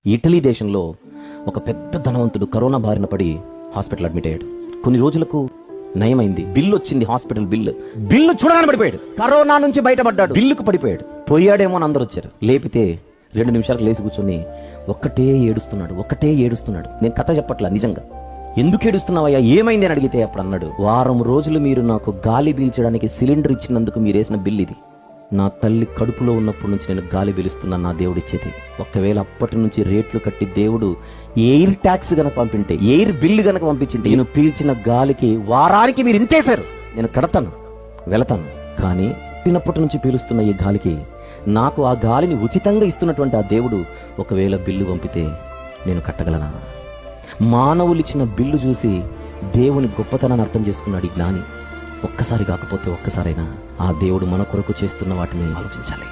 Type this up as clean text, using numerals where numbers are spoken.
Italy దేశంలో ఒక పెద్ద ధనవంతుడు కరోనా బారిన పడి హాస్పిటల్ అడ్మిట్ అయ్యాడు. కొన్ని రోజులకు నయమైంది. బిల్లు వచ్చింది, హాస్పిటల్ బిల్లు చూడగానే పడిపోయాడు. కరోనా నుంచి బయటపడ్డాడు, బిల్లుకు పడిపోయాడు. పోయాడేమో అని అందరూ వచ్చారు. లేపితే 2 నిమిషాలకు లేచి కూర్చొని ఒక్కటే ఏడుస్తున్నాడు. నేను కథ చెప్పట్లా, నిజంగా. ఎందుకు ఏడుస్తున్నావయ్యా, ఏమైంది అని అడిగితే అప్పుడు అన్నాడు, వారం రోజులు మీరు నాకు గాలి పీల్చడానికి సిలిండర్ ఇచ్చినందుకు మీరు వేసిన బిల్లు ఇది. నా తల్లి కడుపులో ఉన్నప్పటి నుంచి నేను గాలి పీలుస్తున్నాను, నా దేవుడు ఇచ్చేది. ఒకవేళ అప్పటి నుంచి రేట్లు కట్టి దేవుడు ఎయిర్ ట్యాక్స్ గనక పంపింటే, ఎయిర్ బిల్లు గనక పంపించింటే, నేను పీల్చిన గాలికి వారానికి మీరు ఇంతేశారు, నేను కడతాను, వెళతాను. కానీ చిన్నప్పటి నుంచి పీలుస్తున్న ఈ గాలికి, నాకు ఆ గాలిని ఉచితంగా ఇస్తున్నటువంటి ఆ దేవుడు ఒకవేళ బిల్లు పంపితే నేను కట్టగలనా? మానవులు ఇచ్చిన బిల్లు చూసి దేవుని గొప్పతనాన్ని అర్థం చేసుకున్నాడు ఈ జ్ఞాని. ఒక్కసారి కాకపోతే ఒక్కసారైనా ఆ దేవుడు మన కొరకు చేస్తున్న వాటిని ఆలోచించాలి.